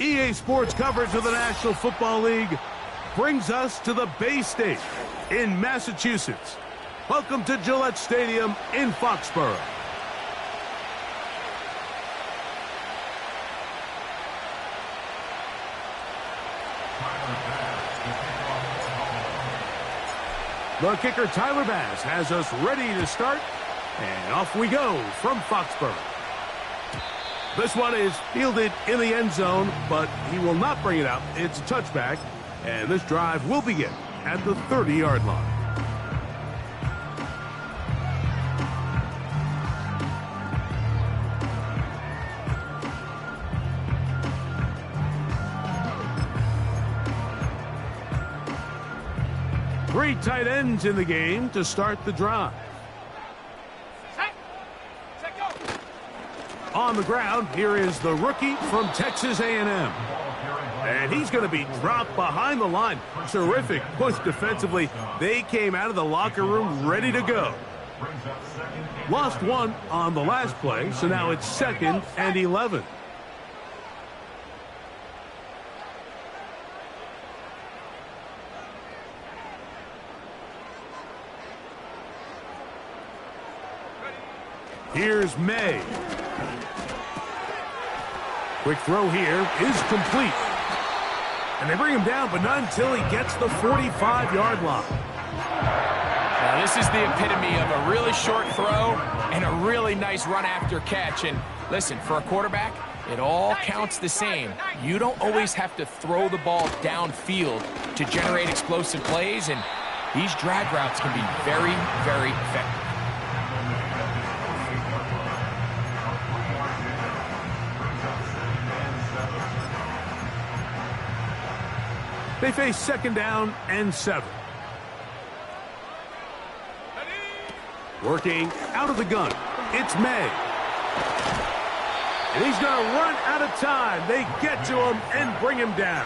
EA Sports coverage of the National Football League brings us to the Bay State in Massachusetts. Welcome to Gillette Stadium in Foxborough. The kicker, Tyler Bass, has us ready to start, and off we go from Foxborough. This one is fielded in the end zone, but he will not bring it out. It's a touchback, and this drive will begin at the 30-yard line. Three tight ends in the game to start the drive. On the ground, here is the rookie from Texas A&M. And he's going to be dropped behind the line. Terrific push defensively. They came out of the locker room ready to go. Lost one on the last play, so now it's 2nd and 11. Here's May. Quick throw here is complete. And they bring him down, but not until he gets the 45-yard line. Now, this is the epitome of a really short throw and a really nice run after catch. And listen, for a quarterback, it all counts the same. You don't always have to throw the ball downfield to generate explosive plays, and these drag routes can be very, very effective. They face 2nd down and 7. Working out of the gun, it's May. And he's going to run out of time. They get to him and bring him down.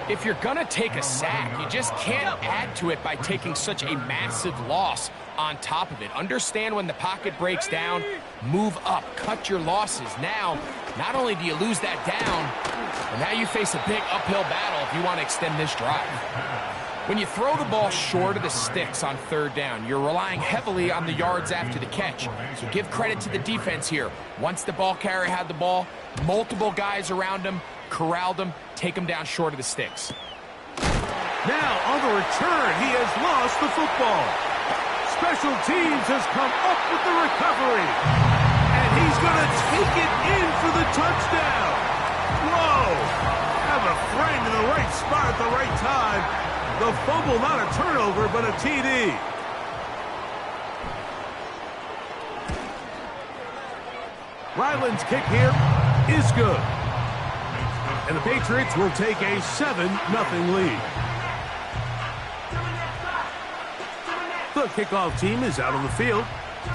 If you're going to take a sack, you just can't add to it by taking such a massive loss on top of it. Understand when the pocket breaks down, move up, cut your losses. Now, not only do you lose that down, but now you face a big uphill battle if you want to extend this drive. When you throw the ball short of the sticks on 3rd down, you're relying heavily on the yards after the catch. So give credit to the defense here. Once the ball carrier had the ball, multiple guys around him, corralled him, take him down short of the sticks. Now, on the return, he has lost the football. Special teams has come up with the recovery. And he's going to take it in for the touchdown. Whoa! Have a friend in the right spot at the right time. The fumble, not a turnover, but a TD. Ryland's kick here is good. And the Patriots will take a 7-0 lead. The kickoff team is out on the field,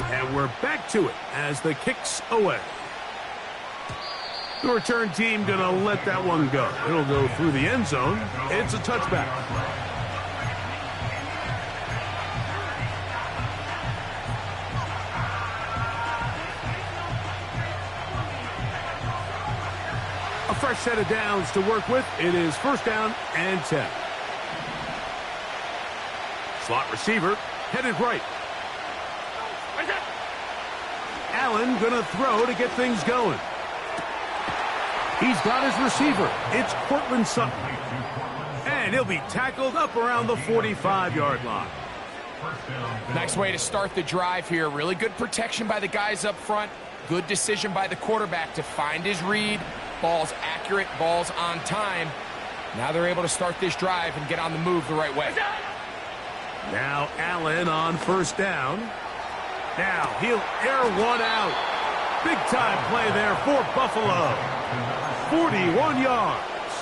and we're back to it as the kick's away. The return team going to let that one go. It'll go through the end zone. It's a touchback. A fresh set of downs to work with. It is 1st down and 10. Slot receiver headed right. Allen going to throw to get things going. He's got his receiver. It's Cortland Sutton. And he'll be tackled up around the 45-yard line. Nice way to start the drive here. Really good protection by the guys up front. Good decision by the quarterback to find his read. Ball's accurate, ball's on time. Now they're able to start this drive and get on the move the right way. Now Allen on 1st down. Now he'll air one out. Big time play there for Buffalo. 41 yards.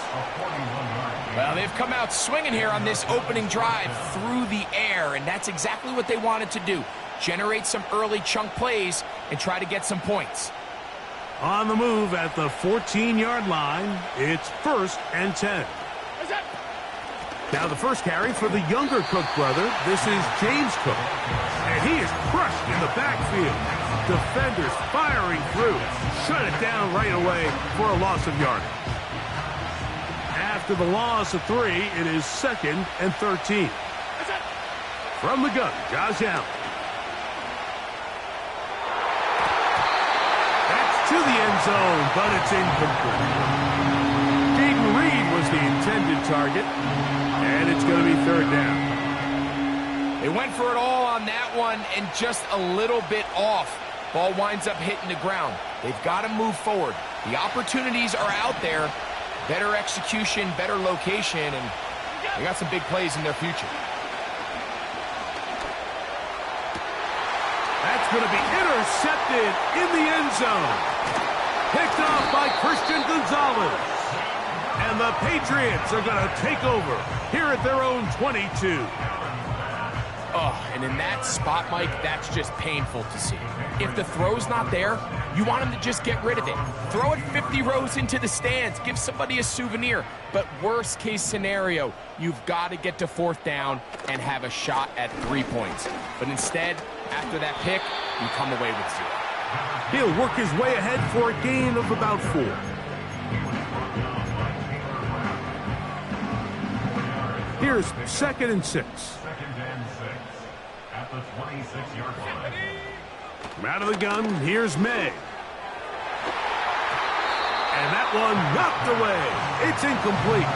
Well, they've come out swinging here on this opening drive through the air, and that's exactly what they wanted to do. Generate some early chunk plays and try to get some points. On the move at the 14-yard line, it's 1st and 10. Now the first carry for the younger Cook brother. This is James Cook. And he is crushed in the backfield. defenders firing through. Shut it down right away for a loss of yardage. After the loss of 3, it is 2nd and 13. From the gun, Josh Allen. That's to the end zone, but it's incomplete. Jaden Reed was the intended target, and it's going to be 3rd down. They went for it all on that one and just a little bit off. Ball winds up hitting the ground. They've got to move forward. The opportunities are out there. Better execution, better location, and they got some big plays in their future. That's going to be intercepted in the end zone. Picked off by Christian Gonzalez. And the Patriots are going to take over here at their own 22. Oh, and in that spot, Mike, that's just painful to see. If the throw's not there, you want him to just get rid of it. Throw it 50 rows into the stands. Give somebody a souvenir. But worst case scenario, you've got to get to 4th down and have a shot at 3 points. But instead, after that pick, you come away with 0. He'll work his way ahead for a gain of about 4. Here's 2nd and 6. At the 26-yard line. From out of the gun, here's May. And that one knocked away. It's incomplete.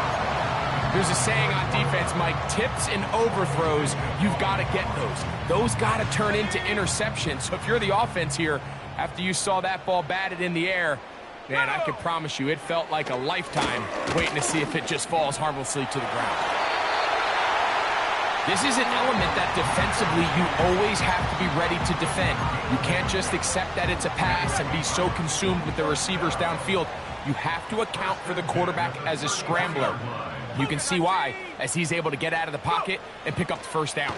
There's a saying on defense, Mike, tips and overthrows, you've got to get those. Those got to turn into interceptions. So if you're the offense here, after you saw that ball batted in the air, man, I can promise you it felt like a lifetime waiting to see if it just falls harmlessly to the ground. This is an element that defensively you always have to be ready to defend. You can't just accept that it's a pass and be so consumed with the receivers downfield. You have to account for the quarterback as a scrambler. You can see why, as he's able to get out of the pocket and pick up the 1st down.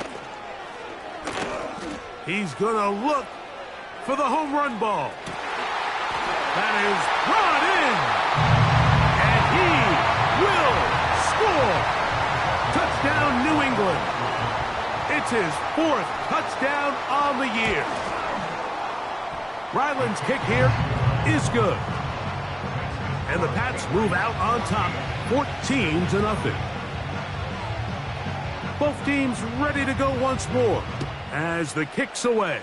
He's going to look for the home run ball. That is brought in. And he will score. Touchdown, New England. It's his 4th touchdown on the year. Ryland's kick here is good. And the Pats move out on top, 14-0. Both teams ready to go once more as the kick's away.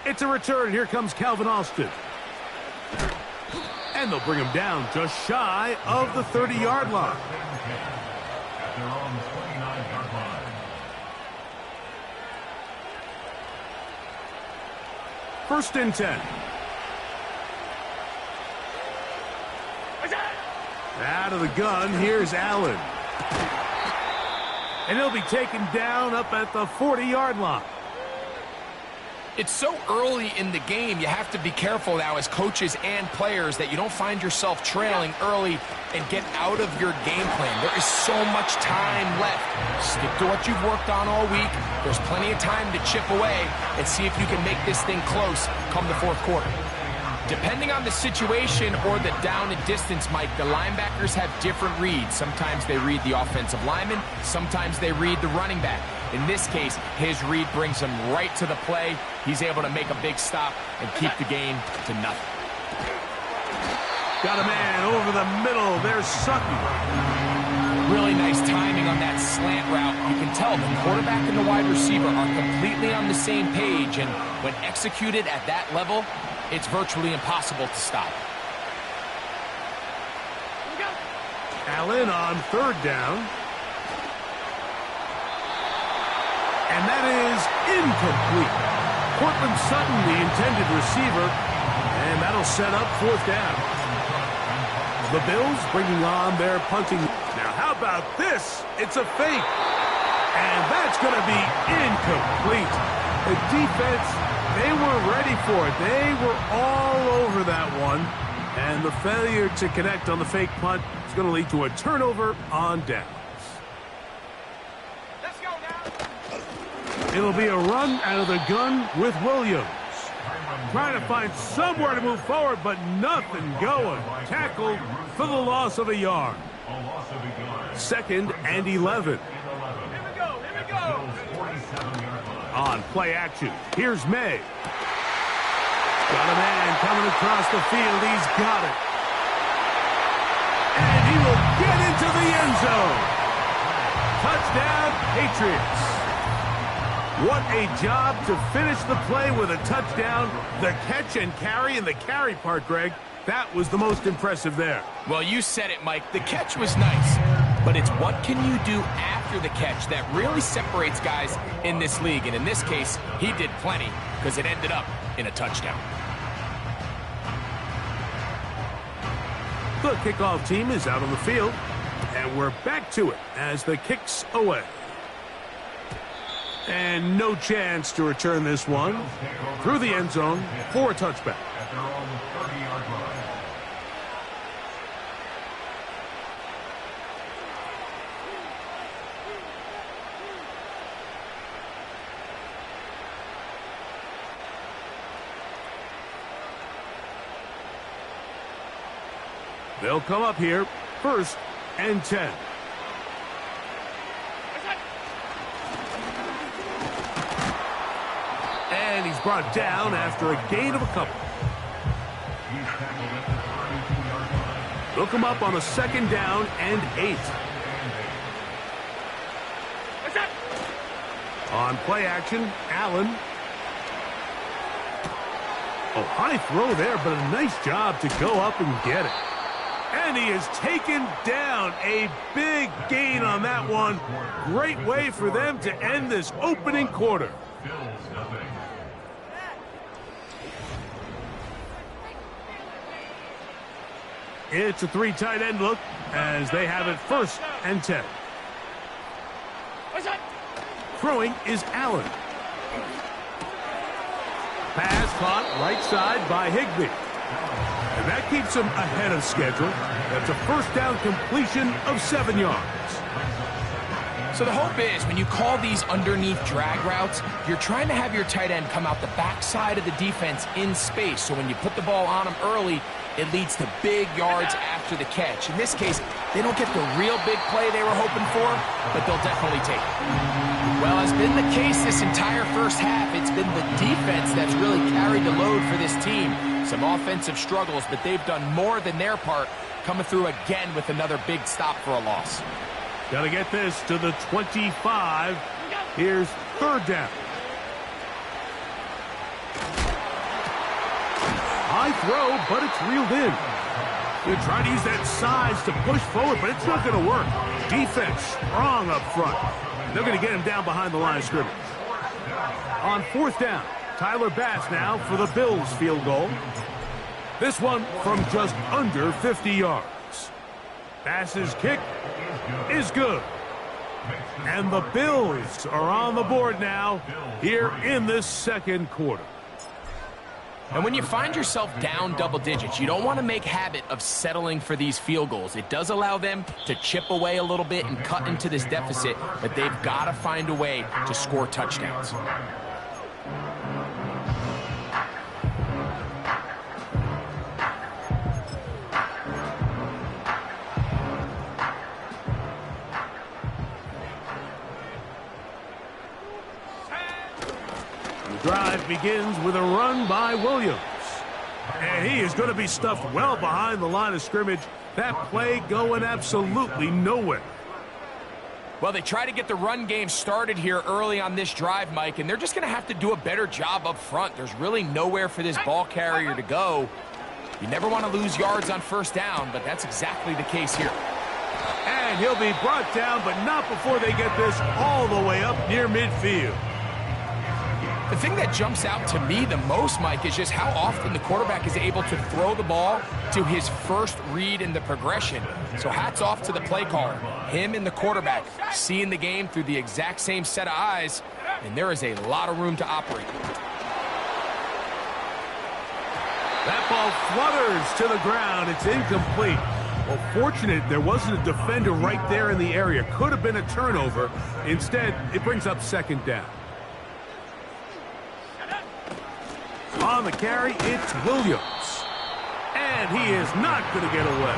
It's a return. Here comes Calvin Austin. And they'll bring him down just shy of the 30-yard line. At their own 29-yard line. First and 10. Out of the gun, here's Allen. And he'll be taken down up at the 40-yard line. It's so early in the game, you have to be careful now as coaches and players that you don't find yourself trailing early and get out of your game plan. There is so much time left. Stick to what you've worked on all week. There's plenty of time to chip away and see if you can make this thing close come the 4th quarter. Depending on the situation or the down and distance, Mike, the linebackers have different reads. Sometimes they read the offensive lineman. Sometimes they read the running back. In this case, his read brings him right to the play. He's able to make a big stop and keep the gain to nothing. Got a man over the middle. There's Sutton. Really nice timing on that slant route. You can tell the quarterback and the wide receiver are completely on the same page, and when executed at that level, it's virtually impossible to stop. Allen on 3rd down. And that is incomplete. Cortland Sutton, the intended receiver, and that'll set up 4th down. The Bills bringing on their punting. Now, how about this? It's a fake. And that's going to be incomplete. The defense, they were ready for it. They were all over that one. And the failure to connect on the fake punt is going to lead to a turnover on downs. It'll be a run out of the gun with Williams. Trying to find somewhere to move forward, but nothing going. Tackled for the loss of a yard. 2nd and 11. Here we go. 47-yard line. On play action, here's May. Got a man coming across the field. He's got it. And he will get into the end zone. Touchdown, Patriots. What a job to finish the play with a touchdown. The catch and carry, and the carry part, Greg, that was the most impressive there. Well, you said it, Mike. The catch was nice, but it's what can you do after the catch that really separates guys in this league. And in this case, he did plenty because it ended up in a touchdown. The kickoff team is out on the field, and we're back to it as the kick's away. And no chance to return this one through the end zone for a touchback. At their own 30-yard line. They'll come up here, 1st and 10. And he's brought down after a gain of a couple. He's tackled at the 32-yard line. They'll come up on a 2nd down and 8. On play action, Allen. Oh, high throw there, but a nice job to go up and get it. And he is taken down. A big gain on that one. Great way for them to end this opening quarter. Bills nothing. It's a 3 tight end look as they have it 1st and 10. Throwing is Allen. Pass caught right side by Higbee. And that keeps him ahead of schedule. That's a 1st down completion of 7 yards. So the hope is when you call these underneath drag routes, you're trying to have your tight end come out the backside of the defense in space. So when you put the ball on him early, it leads to big yards after the catch. In this case, they don't get the real big play they were hoping for, but they'll definitely take it. Well, as been the case this entire first half, it's been the defense that's really carried the load for this team. Some offensive struggles, but they've done more than their part, coming through again with another big stop for a loss. Got to get this to the 25. Here's 3rd down. High throw, but it's reeled in. They try to use that size to push forward, but it's not going to work. Defense strong up front. They're going to get him down behind the line of scrimmage. On 4th down, Tyler Bass now for the Bills field goal. This one from just under 50 yards. Bass's kick is good. And the Bills are on the board now here in this 2nd quarter. And when you find yourself down double digits, you don't want to make habit of settling for these field goals. It does allow them to chip away a little bit and cut into this deficit, but they've got to find a way to score touchdowns. Drive begins with a run by Williams. And he is going to be stuffed well behind the line of scrimmage. That play going absolutely nowhere. Well, they try to get the run game started here early on this drive, Mike, and they're just going to have to do a better job up front. There's really nowhere for this ball carrier to go. You never want to lose yards on 1st down, but that's exactly the case here. And he'll be brought down, but not before they get this all the way up near midfield. The thing that jumps out to me the most, Mike, is just how often the quarterback is able to throw the ball to his first read in the progression. So hats off to the play caller. Him and the quarterback seeing the game through the exact same set of eyes, and there is a lot of room to operate. That ball flutters to the ground. It's incomplete. Well, fortunate there wasn't a defender right there in the area. Could have been a turnover. Instead, it brings up 2nd down. On the carry, it's Williams. And he is not going to get away.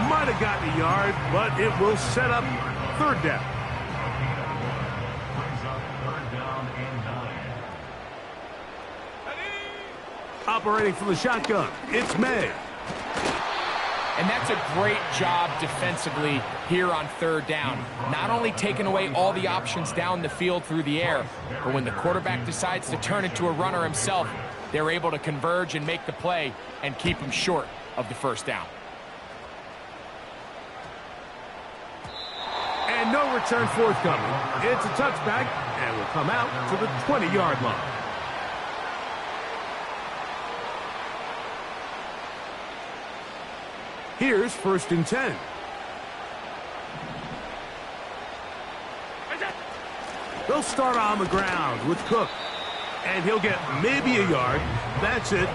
Might have gotten a yard, but it will set up 3rd down. Brings up 3rd down and 9. Operating from the shotgun, it's May. And that's a great job defensively here on third down. Not only taking away all the options down the field through the air, but when the quarterback decides to turn into a runner himself, they're able to converge and make the play and keep him short of the first down. And no return forthcoming. It's a touchback and will come out to the 20-yard line. Here's 1st and 10. They'll start on the ground with Cook. And he'll get maybe a yard. That's it.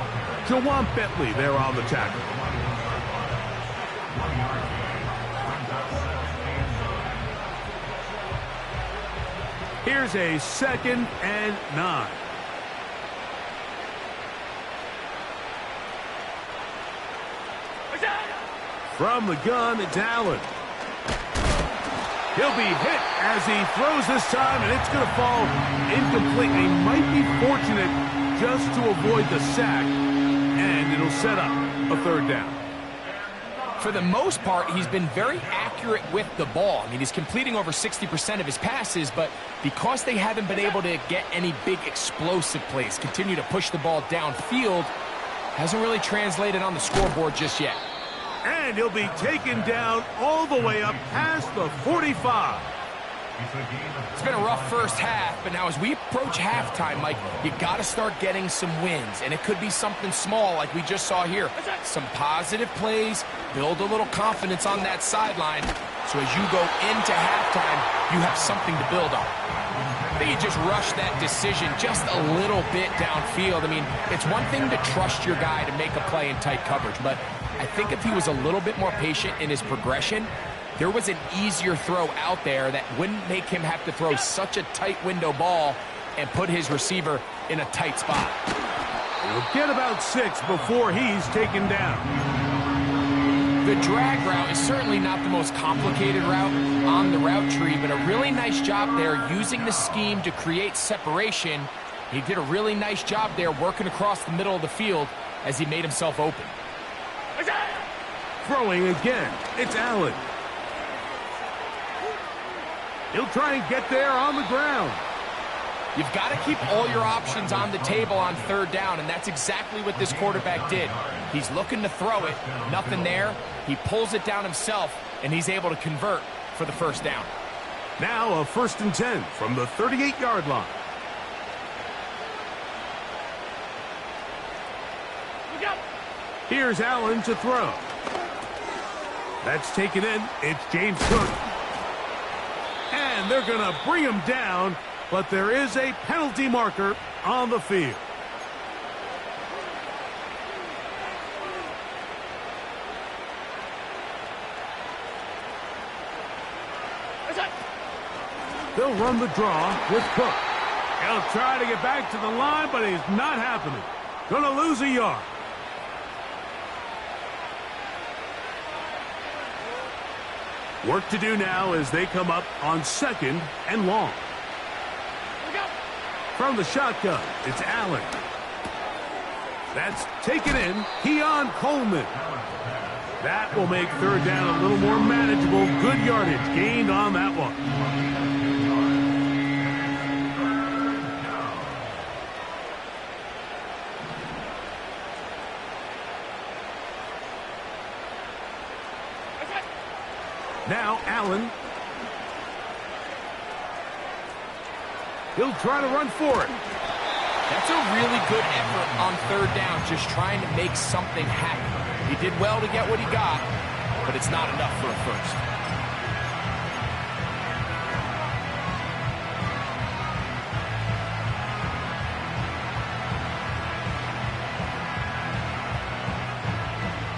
Jawan Bentley there on the tackle. Here's a 2nd and 9. From the gun, it's Allen. He'll be hit as he throws this time, and it's going to fall incomplete. He might be fortunate just to avoid the sack, and it'll set up a 3rd down. For the most part, he's been very accurate with the ball. I mean, he's completing over 60% of his passes, but because they haven't been able to get any big explosive plays, continue to push the ball downfield, hasn't really translated on the scoreboard just yet. And he'll be taken down all the way up past the 45. It's been a rough first half, but now as we approach halftime, Mike, you got to start getting some wins, and it could be something small like we just saw here. Some positive plays, build a little confidence on that sideline, so as you go into halftime, you have something to build on. They just rushed that decision just a little bit downfield. I mean, it's one thing to trust your guy to make a play in tight coverage, but I think if he was a little bit more patient in his progression, there was an easier throw out there that wouldn't make him have to throw such a tight window ball and put his receiver in a tight spot. He'll get about 6 before he's taken down. The drag route is certainly not the most complicated route on the route tree, but a really nice job there using the scheme to create separation. He did a really nice job there working across the middle of the field as he made himself open. Throwing again, it's Allen. He'll try and get there on the ground. You've got to keep all your options on the table on 3rd down, and that's exactly what this quarterback did. He's looking to throw it, nothing there. He pulls it down himself, and he's able to convert for the 1st down. Now a 1st and 10 from the 38-yard line. Here's Allen to throw. That's taken in. It's James Cook. And they're going to bring him down, but there is a penalty marker on the field. They'll run the draw with Cook. He'll try to get back to the line, but he's not happening. Going to lose a yard. Work to do now as they come up on 2nd and long. From the shotgun, it's Allen. That's taken in. Keon Coleman. That will make 3rd down a little more manageable. Good yardage gained on that one. Now Allen. He'll try to run for it. That's a really good effort on 3rd down, just trying to make something happen. He did well to get what he got, but it's not enough for a 1st.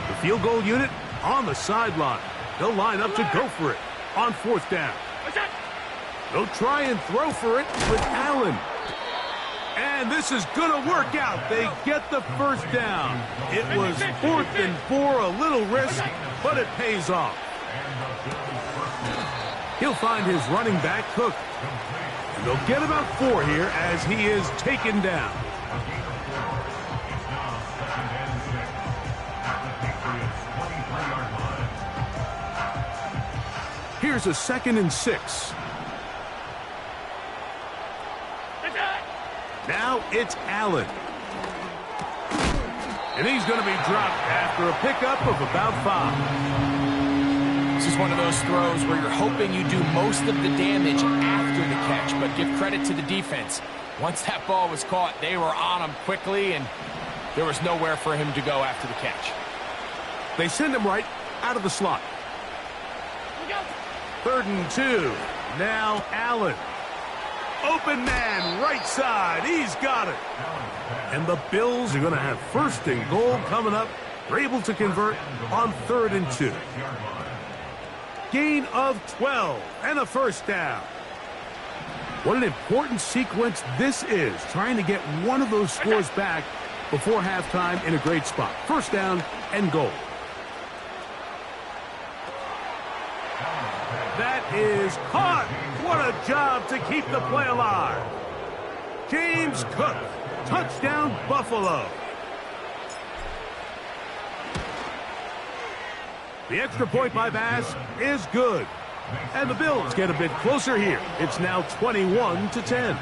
The field goal unit on the sideline. They'll line up to go for it on 4th down. They'll try and throw for it with Allen. And this is going to work out. They get the 1st down. It was 4th and 4, a little risk, but it pays off. He'll find his running back, Cook. And they'll get about 4 here as he is taken down. and 6 at the Patriots' 23-yard line. Here's a 2nd and 6. Now it's Allen. And he's going to be dropped after a pickup of about 5. This is one of those throws where you're hoping you do most of the damage after the catch, but give credit to the defense. Once that ball was caught, they were on him quickly, and there was nowhere for him to go after the catch. They send him right out of the slot. 3rd and 2. Now Allen. Open man, right side. He's got it. And the Bills are going to have 1st and goal coming up. They're able to convert on 3rd and 2. Gain of 12 and a 1st down. What an important sequence this is, trying to get one of those scores back before halftime in a great spot. 1st down and goal. That is caught. What a job to keep the play alive. James Cook, touchdown Buffalo. The extra point by Bass is good. And the Bills get a bit closer here. It's now 21-10.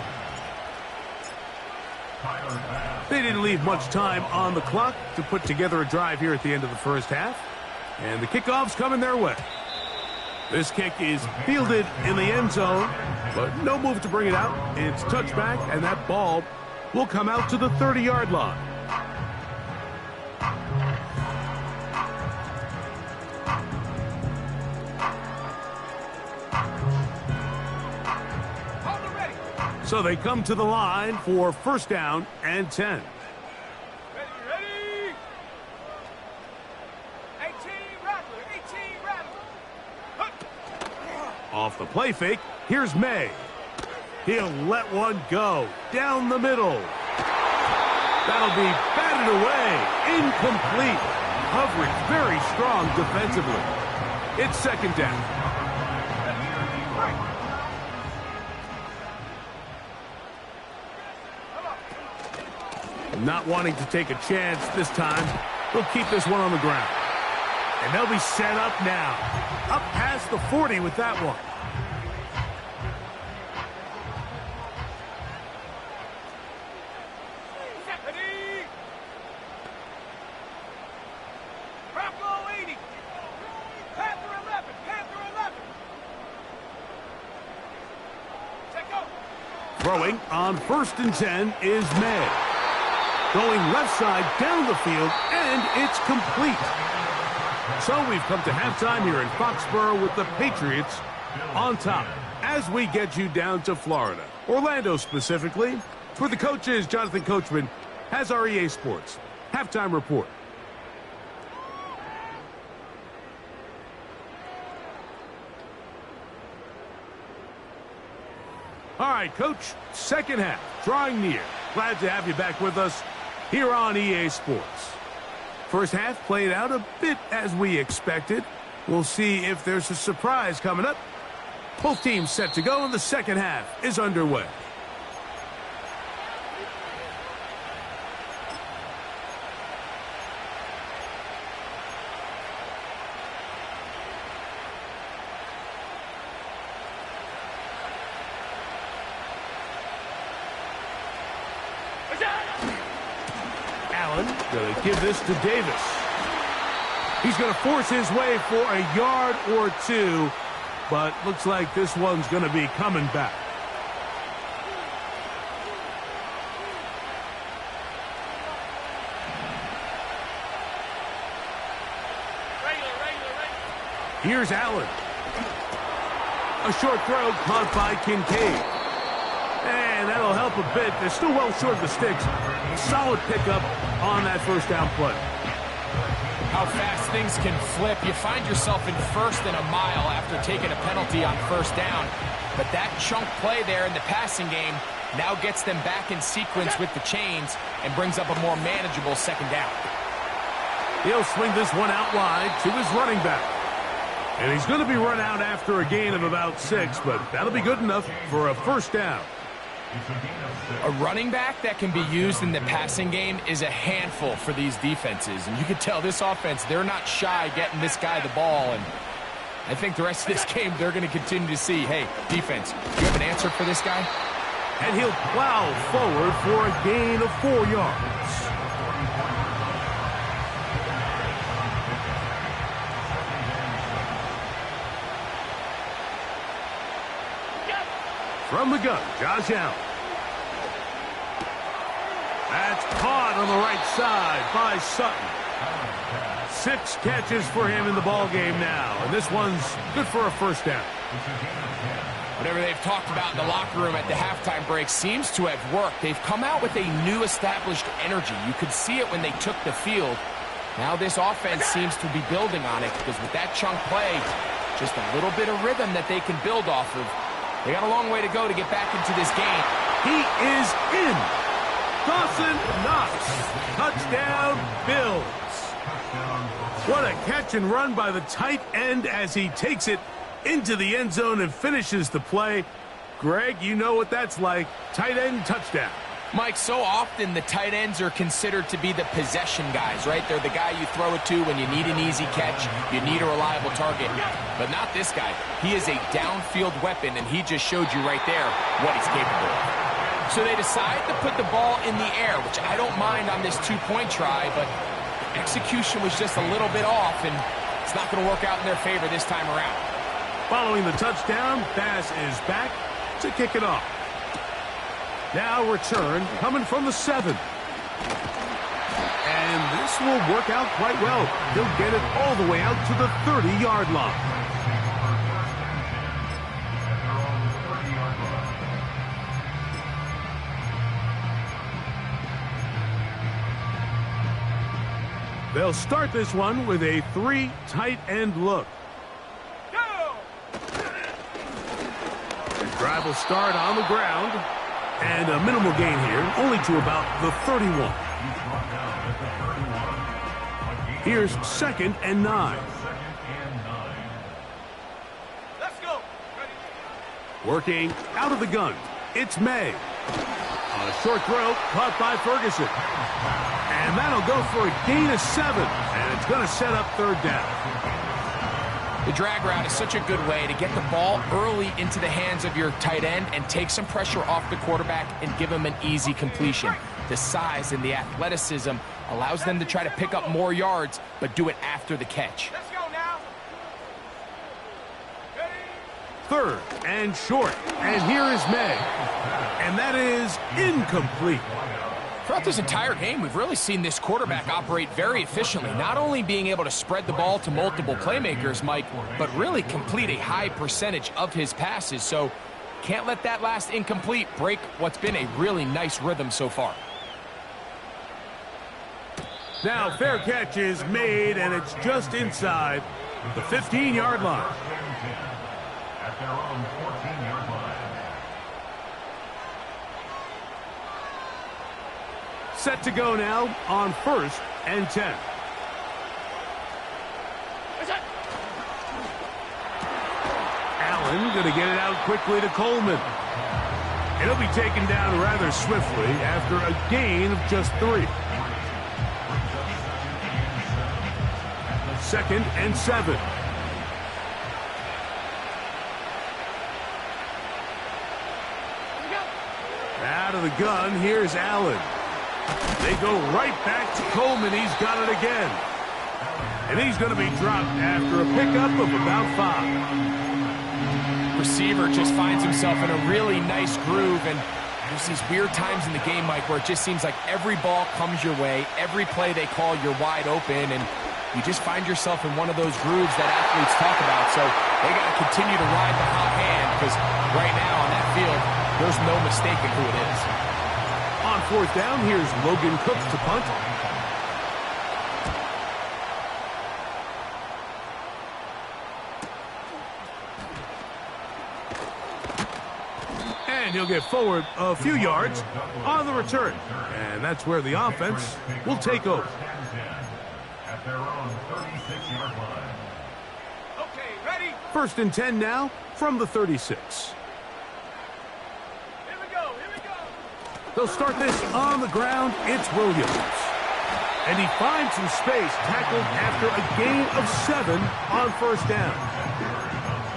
They didn't leave much time on the clock to put together a drive here at the end of the 1st half. And the kickoff's coming their way. This kick is fielded in the end zone, but no move to bring it out. It's touchback, and that ball will come out to the 30-yard line. So they come to the line for 1st down and 10. Ready? 18 Rattler. Off the play fake, here's May. He'll let one go down the middle. That'll be batted away. Incomplete. Coverage very strong defensively. It's 2nd down. Not wanting to take a chance this time, they'll keep this one on the ground. And they'll be set up now. Up past the 40 with that one. Bravo 80. Panther 11. Check out. Throwing on 1st and 10 is May. Going left side down the field, and it's complete. So we've come to halftime here in Foxborough with the Patriots on top as we get you down to Florida, Orlando specifically. For the coaches, Jonathan Coachman has our EA Sports halftime report. All right, Coach, 2nd half, drawing near. Glad to have you back with us here on EA Sports. 1st half played out a bit as we expected. We'll see if there's a surprise coming up. Both teams set to go, and the 2nd half is underway. Allen going to give this to Davis. He's going to force his way for a yard or 2, but looks like this one's going to be coming back. Here's Allen. A short throw caught by Kincaid. And that'll help a bit. They're still well short of the sticks. Solid pickup on that 1st down play. How fast things can flip. You find yourself in 1st and a mile after taking a penalty on 1st down. But that chunk play there in the passing game now gets them back in sequence with the chains and brings up a more manageable 2nd down. He'll swing this one out wide to his running back. And he's going to be run out after a gain of about 6, but that'll be good enough for a 1st down. It's a gain of 6. A running back that can be used in the passing game is a handful for these defenses. And you can tell this offense, they're not shy getting this guy the ball. And I think the rest of this game, they're going to continue to see, hey, defense, do you have an answer for this guy? And he'll plow forward for a gain of 4 yards. From the gun, Josh Allen. That's caught on the right side by Sutton. 6 catches for him in the ball game now, and this one's good for a first down. Whatever they've talked about in the locker room at the halftime break seems to have worked. They've come out with a new established energy. You could see it when they took the field. Now this offense seems to be building on it because with that chunk play, just a little bit of rhythm that they can build off of. They got a long way to go to get back into this game. He is in. Dawson Knox. Touchdown, Bills. What a catch and run by the tight end as he takes it into the end zone and finishes the play. Greg, you know what that's like. Tight end touchdown. Mike, so often the tight ends are considered to be the possession guys, right? They're the guy you throw it to when you need an easy catch, you need a reliable target. But not this guy. He is a downfield weapon, and he just showed you right there what he's capable of. So they decide to put the ball in the air, which I don't mind on this two-point try, but execution was just a little bit off, and it's not going to work out in their favor this time around. Following the touchdown, Bass is back to kick it off. Now return coming from the 7. And this will work out quite well. He'll get it all the way out to the 30-yard line. They'll start this one with a 3 tight end look. Go! The drive will start on the ground. And a minimal gain here, only to about the 31. Here's 2nd and 9. Let's go. Working out of the gun, it's May. A short throw caught by Ferguson. And that'll go for a gain of 7. And it's going to set up 3rd down. The drag route is such a good way to get the ball early into the hands of your tight end and take some pressure off the quarterback and give him an easy completion. The size and the athleticism allows them to try to pick up more yards, but do it after the catch. Let's go now. 3rd and short. And here is May. And that is incomplete. Throughout this entire game, we've really seen this quarterback operate very efficiently, not only being able to spread the ball to multiple playmakers, Mike, but really complete a high percentage of his passes. So can't let that last incomplete break what's been a really nice rhythm so far. Now fair catch is made, and it's just inside the 15-yard line. At their own 14-yard line. Set to go now on 1st and 10. Allen going to get it out quickly to Coleman. It'll be taken down rather swiftly after a gain of just 3. 2nd and 7. Out of the gun, here's Allen. They go right back to Coleman. He's got it again. And he's going to be dropped after a pickup of about 5. Receiver just finds himself in a really nice groove, and there's these weird times in the game, Mike, where it just seems like every ball comes your way, every play they call, you're wide open, and you just find yourself in one of those grooves that athletes talk about. So they got to continue to ride the hot hand, because right now on that field, there's no mistaking who it is. On 4th down, here's Logan Cooks to punt. And he'll get forward a few yards on the return. And that's where the offense will take over. At their own 36-yard line. Okay, ready? 1st and 10 now from the 36. Here we go, here we go. They'll start this on the ground. It's Williams. And he finds some space, tackled after a gain of 7 on first down.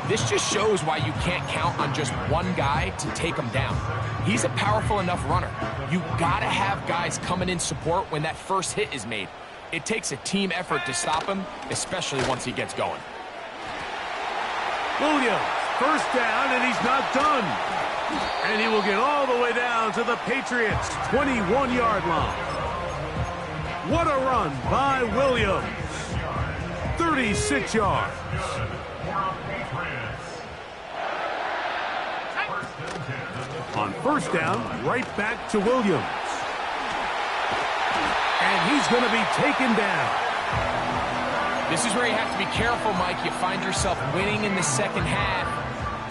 This just shows why you can't count on just one guy to take him down. He's a powerful enough runner. You gotta have guys coming in support when that first hit is made. It takes a team effort to stop him, especially once he gets going. Williams, first down, and he's not done. And he will get all the way down to the Patriots' 21-yard line. What a run by Williams. 36 yards. On first down, right back to Williams. And he's going to be taken down. This is where you have to be careful, Mike. You find yourself winning in the second half.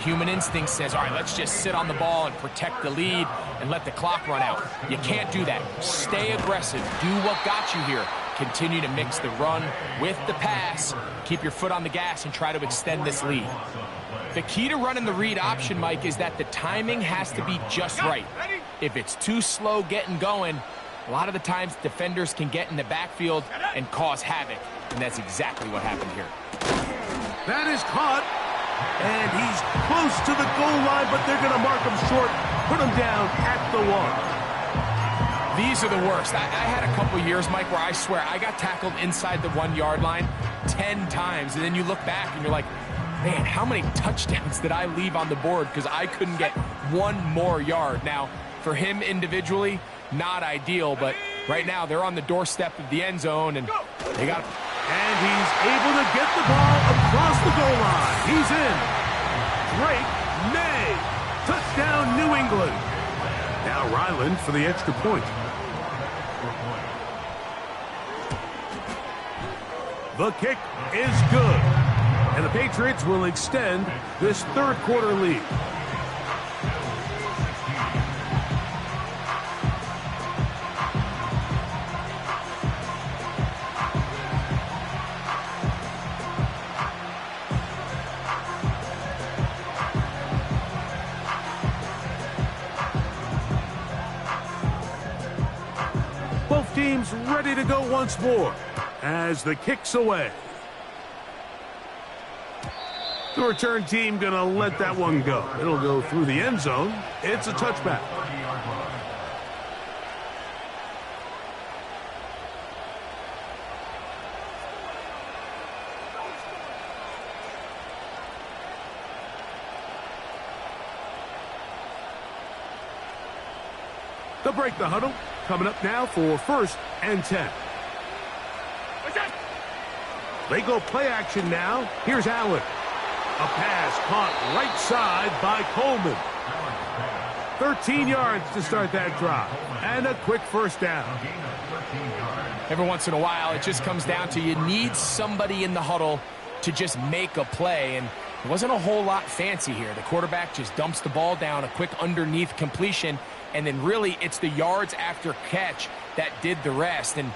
Human instinct says, all right, let's just sit on the ball and protect the lead and let the clock run out. You can't do that. Stay aggressive. Do what got you here. Continue to mix the run with the pass. Keep your foot on the gas and try to extend this lead. The key to running the read option, Mike, is that the timing has to be just right. If it's too slow getting going, a lot of the times defenders can get in the backfield and cause havoc. And that's exactly what happened here. That is caught. And he's close to the goal line, but they're going to mark him short, put him down at the 1. These are the worst. I had a couple years, Mike, where I swear I got tackled inside the 1-yard line 10 times. And then you look back and you're like, man, how many touchdowns did I leave on the board because I couldn't get one more yard? Now, for him individually, not ideal, but right now they're on the doorstep of the end zone, and they got... And he's able to get the ball across the goal line. He's in. Drake May. Touchdown, New England. Now Ryland for the extra point. The kick is good. And the Patriots will extend this third-quarter lead. Both teams ready to go once more as the kick's away. The return team going to let that one go. It'll go through the end zone. It's a touchback. They'll break the huddle. Coming up now for 1st and 10. They go play action now. Here's Allen. A pass caught right side by Coleman. 13 yards to start that drive. And a quick first down. Every once in a while, it just comes down to you need somebody in the huddle to just make a play. And it wasn't a whole lot fancy here. The quarterback just dumps the ball down, a quick underneath completion. And then really it's the yards after catch that did the rest. And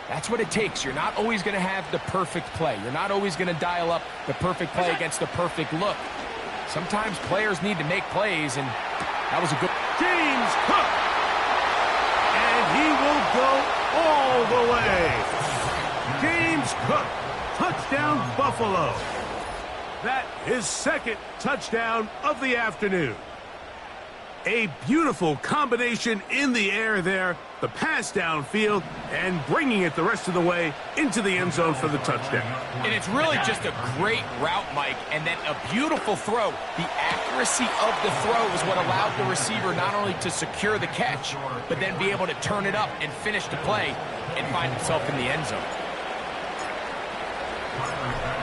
that's what it takes. You're not always going to have the perfect play. You're not always going to dial up the perfect play against the perfect look. Sometimes players need to make plays, and that was a good... James Cook! And he will go all the way. James Cook, touchdown Buffalo. That is 2nd touchdown of the afternoon. A beautiful combination in the air there. The pass downfield and bringing it the rest of the way into the end zone for the touchdown. And it's really just a great route, Mike, and then a beautiful throw. The accuracy of the throw is what allowed the receiver not only to secure the catch, but then be able to turn it up and finish the play and find himself in the end zone.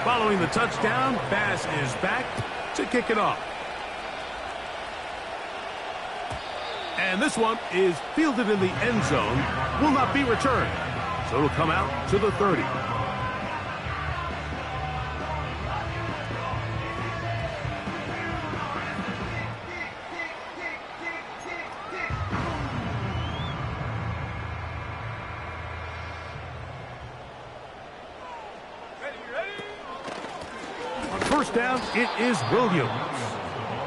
Following the touchdown, Bass is back to kick it off. And this one is fielded in the end zone, will not be returned. So it'll come out to the 30. On first down, it is Williams.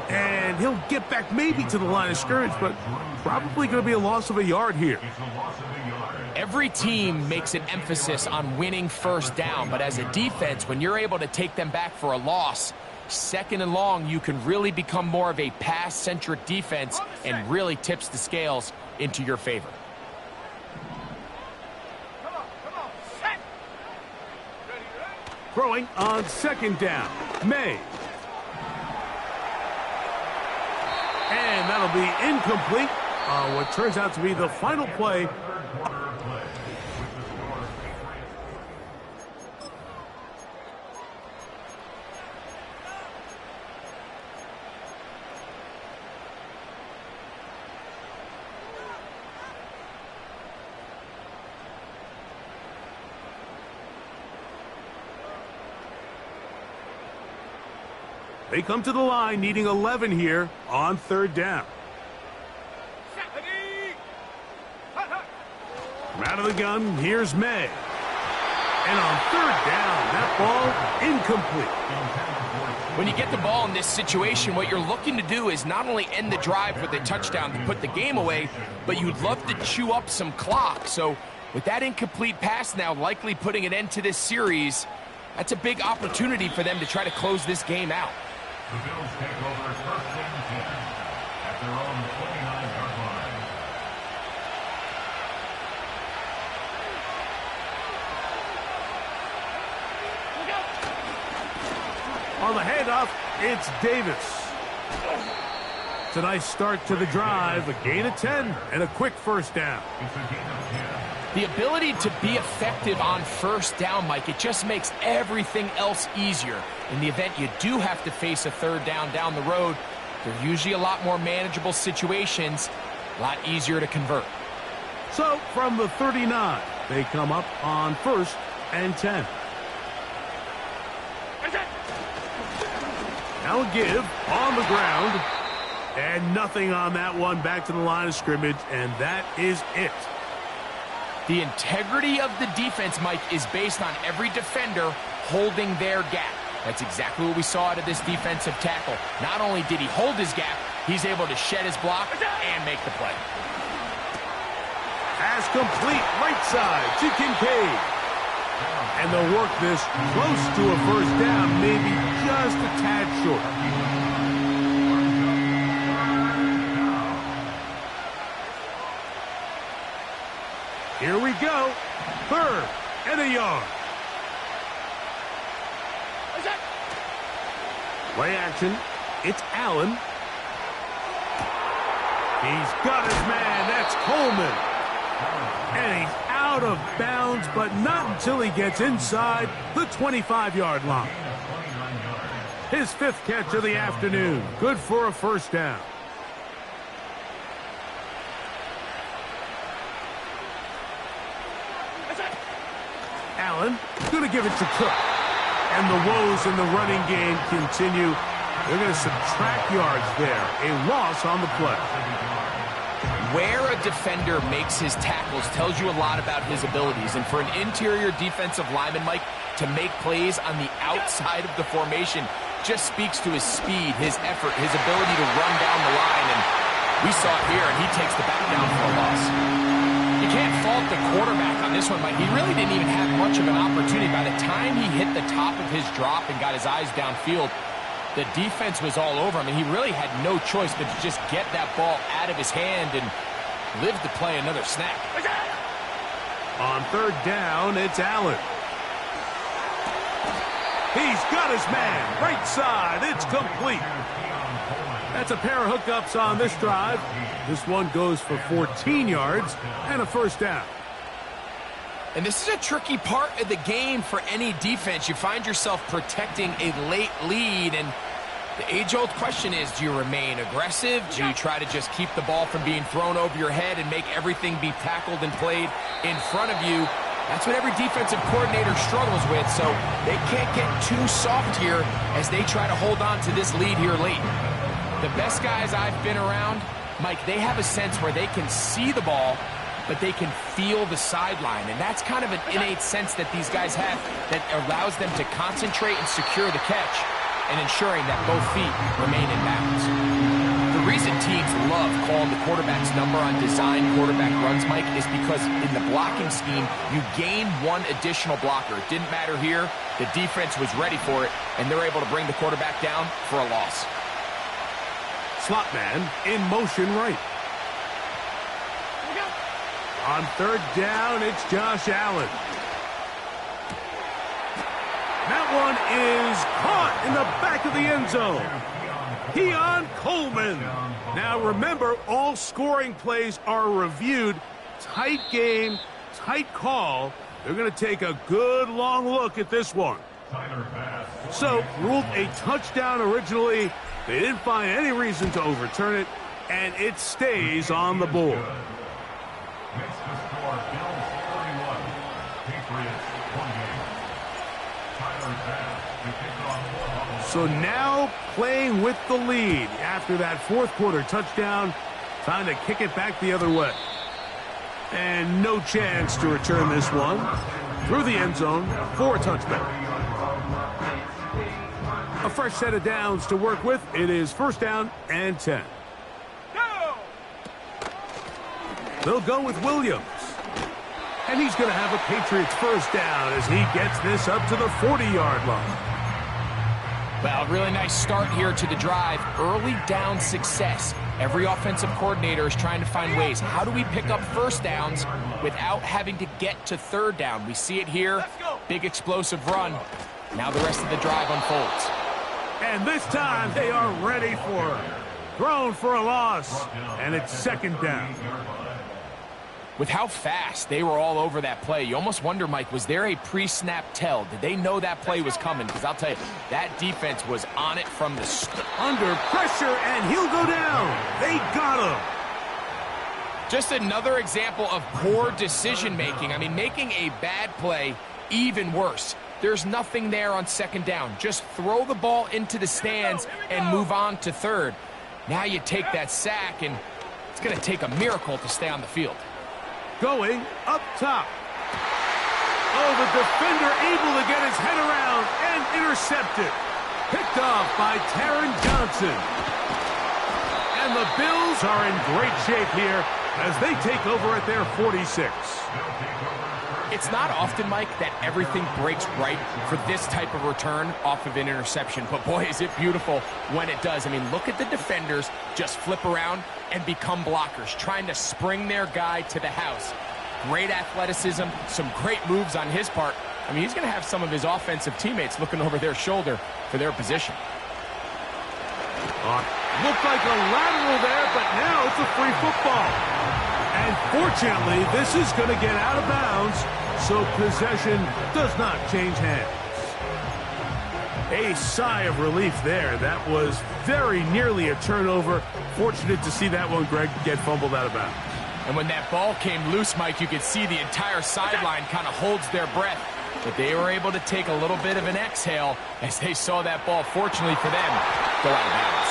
And he'll get back maybe to the line of scrimmage, but probably going to be a loss of a yard here. Every team makes an emphasis on winning first down, but as a defense, when you're able to take them back for a loss, second and long, you can really become more of a pass-centric defense and really tips the scales into your favor. Set. Throwing on second down, May. And that'll be incomplete. What turns out to be the final play. They come to the line needing 11 here on third down. From out of the gun, here's May. And on third down, that ball incomplete. When you get the ball in this situation, what you're looking to do is not only end the drive with a touchdown to put the game away, but you'd love to chew up some clock. So with that incomplete pass now likely putting an end to this series, that's a big opportunity for them to try to close this game out. The Bills take over first and 10 at their own 29-yard line. On the handoff, it's Davis. It's a nice start to the drive, a gain of 10 and a quick first down. It's a gain of 10. The ability to be effective on first down, Mike, it just makes everything else easier. In the event you do have to face a third down the road, they're usually a lot more manageable situations, a lot easier to convert. So from the 39, they come up on first and 10. Now a give on the ground. And nothing on that one, back to the line of scrimmage, and that is it. The integrity of the defense, Mike, is based on every defender holding their gap. That's exactly what we saw out of this defensive tackle. Not only did he hold his gap, he's able to shed his block and make the play. Pass complete, right side to Kincaid. And they'll work this close to a first down, maybe just a tad short. Here we go. Third and a yard. Play action. It's Allen. He's got his man. That's Coleman. And he's out of bounds, but not until he gets inside the 25-yard line. His fifth catch of the afternoon. Good for a first down. Allen going to give it to Cook. And the woes in the running game continue. They're going to subtract yards there. A loss on the play. Where a defender makes his tackles tells you a lot about his abilities. And for an interior defensive lineman, Mike, to make plays on the outside of the formation just speaks to his speed, his effort, his ability to run down the line. And we saw it here, and he takes the back down for a loss. You can't fault the quarterback on this one, Mike. He really didn't even have much of an opportunity. By the time he hit the top of his drop and got his eyes downfield, the defense was all over him, and he really had no choice but to just get that ball out of his hand and live to play another snap. On third down, it's Allen. He's got his man. Right side. It's complete. That's a pair of hookups on this drive. This one goes for 14 yards and a first down. And this is a tricky part of the game for any defense. You find yourself protecting a late lead, and the age-old question is, do you remain aggressive? Do you try to just keep the ball from being thrown over your head and make everything be tackled and played in front of you? That's what every defensive coordinator struggles with, so they can't get too soft here as they try to hold on to this lead here late. The best guys I've been around, Mike, they have a sense where they can see the ball, but they can feel the sideline. And that's kind of an innate sense that these guys have that allows them to concentrate and secure the catch. and ensuring that both feet remain in bounds. The reason teams love calling the quarterback's number on design quarterback runs, Mike, is because in the blocking scheme, you gain one additional blocker. It didn't matter here. The defense was ready for it, and they're able to bring the quarterback down for a loss. Slot man in motion right. On third down, it's Josh Allen. That one is caught in the back of the end zone. Keon Coleman. Now remember, all scoring plays are reviewed. Tight game, tight call. They're going to take a good long look at this one. So, ruled a touchdown originally. They didn't find any reason to overturn it, and it stays on the board. Makes the score Bills 31, Patriots 28. Tyler Bass to kick off. So now playing with the lead after that fourth quarter touchdown. Time to kick it back the other way. And no chance to return this one through the end zone for a touchback. A fresh set of downs to work with. It is first down and 10. They'll go with Williams. And he's going to have a Patriots first down as he gets this up to the 40-yard line. Well, really nice start here to the drive. Early down success. Every offensive coordinator is trying to find ways. How do we pick up first downs without having to get to third down? We see it here. Big explosive run. Now the rest of the drive unfolds. And this time they are ready for it. Thrown for a loss. And it's second down. With how fast they were all over that play, you almost wonder, Mike, was there a pre-snap tell? Did they know that play was coming? Because I'll tell you, that defense was on it from the start. Under pressure, and he'll go down. They got him. Just another example of poor decision-making. I mean, making a bad play even worse. There's nothing there on second down. Just throw the ball into the stands and move on to third. Now you take that sack, and it's going to take a miracle to stay on the field. Going up top. Oh, the defender able to get his head around and intercepted. Picked off by Taron Johnson. And the Bills are in great shape here as they take over at their 46. It's not often, Mike, that everything breaks right for this type of return off of an interception. But, boy, is it beautiful when it does. I mean, look at the defenders just flip around and become blockers, trying to spring their guy to the house. Great athleticism, some great moves on his part. I mean, he's going to have some of his offensive teammates looking over their shoulder for their position. Looked like a lateral there, but now it's a free football. And fortunately, this is going to get out of bounds, so possession does not change hands. A sigh of relief there. That was very nearly a turnover. Fortunate to see that one, Greg, get fumbled out of bounds. And when that ball came loose, Mike, you could see the entire sideline kind of holds their breath. But they were able to take a little bit of an exhale as they saw that ball, fortunately for them, go out of bounds.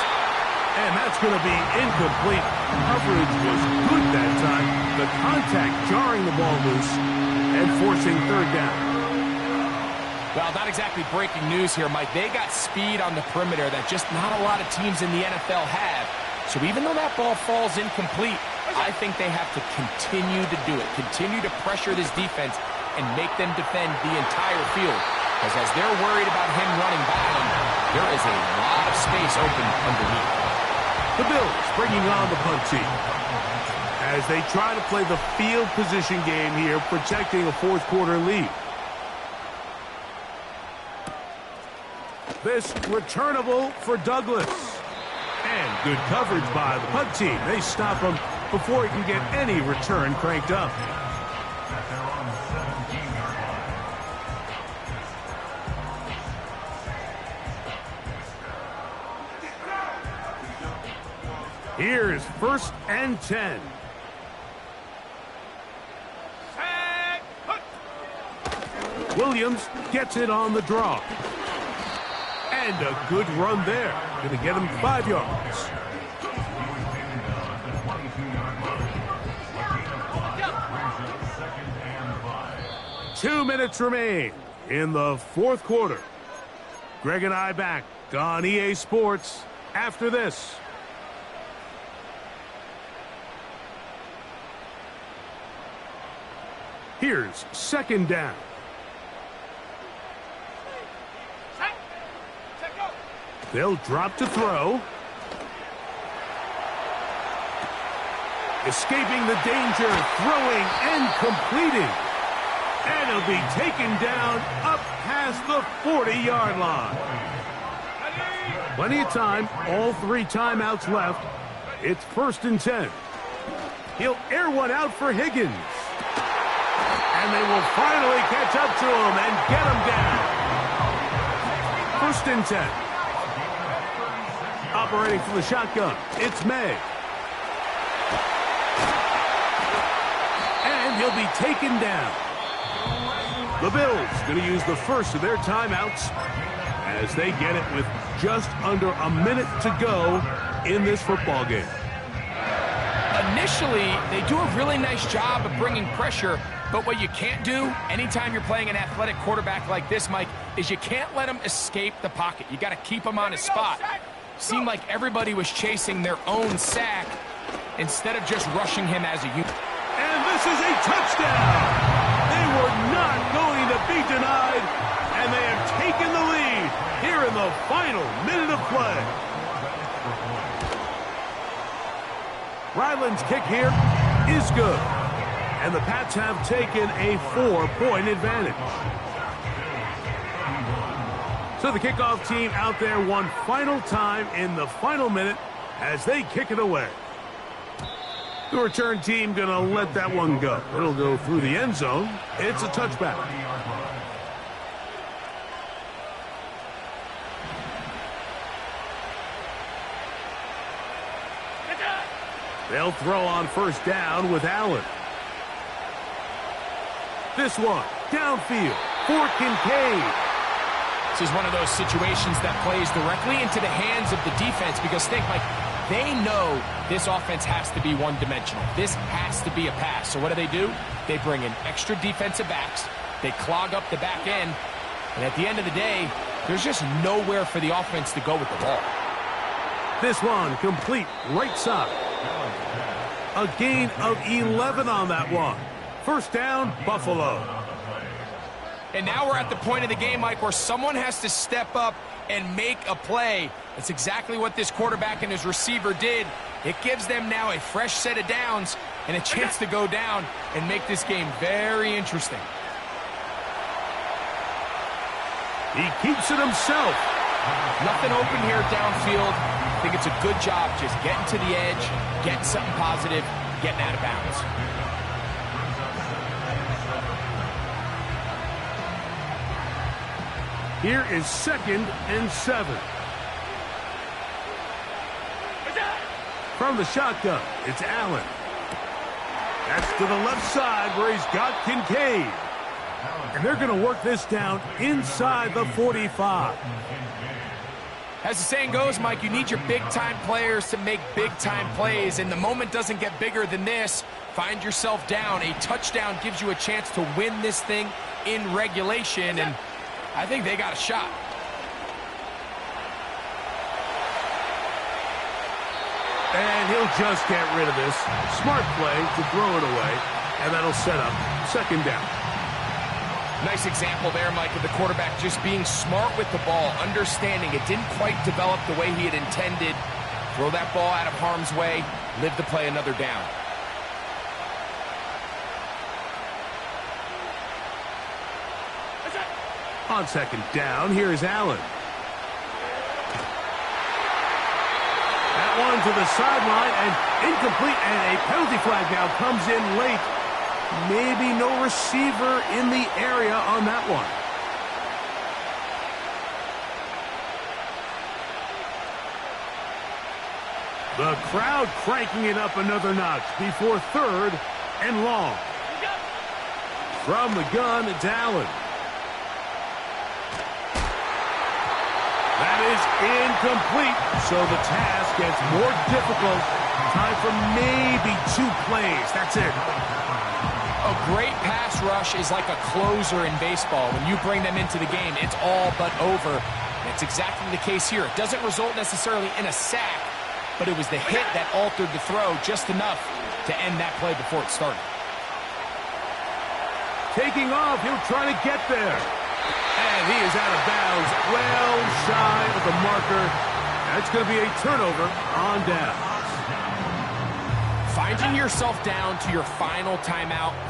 And that's going to be incomplete. Coverage was good that time. The contact jarring the ball loose and forcing third down. Well, not exactly breaking news here, Mike. They got speed on the perimeter that just not a lot of teams in the NFL have. So even though that ball falls incomplete, I think they have to continue to do it. Continue to pressure this defense and make them defend the entire field. Because as they're worried about him running by them, there is a lot of space open underneath. The Bills bringing on the punt team as they try to play the field position game here, protecting a fourth quarter lead. This returnable for Douglas. And good coverage by the punt team. They stop him before he can get any return cranked up. Here's first and 10. Williams gets it on the draw. And a good run there. Going to get him 5 yards. Two minutes remain in the fourth quarter. Greg and I back on EA Sports after this. Here's second down. They'll drop to throw. Escaping the danger, throwing and completing. And he'll be taken down up past the 40-yard line. Plenty of time, all 3 timeouts left. It's 1st and 10. He'll air one out for Higgins. And they will finally catch up to him and get him down. 1st and 10. Operating from the shotgun, it's May. And he'll be taken down. The Bills going to use the first of their timeouts as they get it with just under a minute to go in this football game. Initially, they do a really nice job of bringing pressure, but what you can't do anytime you're playing an athletic quarterback like this, Mike, is you can't let him escape the pocket. You got to keep him on his spot. Seemed like everybody was chasing their own sack instead of just rushing him as a unit. And this is a touchdown! They were not going to be denied, and they have taken the lead here in the final minute of play. Ryland's kick here is good, and the Pats have taken a 4-point advantage. So the kickoff team out there one final time in the final minute as they kick it away. The return team going to let that one go. It'll go through the end zone. It's a touchback. They'll throw on first down with Allen. This one, downfield for Kincaid. This is one of those situations that plays directly into the hands of the defense because think, Mike, they know this offense has to be one-dimensional. This has to be a pass. So what do? They bring in extra defensive backs. They clog up the back end. And at the end of the day, there's just nowhere for the offense to go with the ball. This one complete right side. A gain of 11 on that one. First down, Buffalo. And now we're at the point of the game, Mike, where someone has to step up and make a play. That's exactly what this quarterback and his receiver did. It gives them now a fresh set of downs and a chance to go down and make this game very interesting. He keeps it himself. Nothing open here downfield. I think it's a good job just getting to the edge, getting something positive, getting out of bounds. Here is 2nd and 7. From the shotgun, it's Allen. That's to the left side where he's got Kincaid. And they're going to work this down inside the 45. As the saying goes, Mike, you need your big-time players to make big-time plays, and the moment doesn't get bigger than this. Find yourself down. A touchdown gives you a chance to win this thing in regulation, and I think they got a shot. And he'll just get rid of this. Smart play to throw it away, and that'll set up 2nd down. Nice example there, Mike, of the quarterback just being smart with the ball, understanding it didn't quite develop the way he had intended. Throw that ball out of harm's way, live to play another down. On 2nd down, here's Allen. That one to the sideline and incomplete, and a penalty flag now comes in late. Maybe no receiver in the area on that one. The crowd cranking it up another notch before 3rd and long. From the gun, it's Allen. That is incomplete, so the task gets more difficult. Time for maybe 2 plays. That's it. A great pass rush is like a closer in baseball. When you bring them into the game, it's all but over. That's exactly the case here. It doesn't result necessarily in a sack, but it was the hit that altered the throw just enough to end that play before it started. Taking off, he'll try to get there. And he is out of bounds, well shy of the marker. That's going to be a turnover on down. Finding yourself down to your final timeout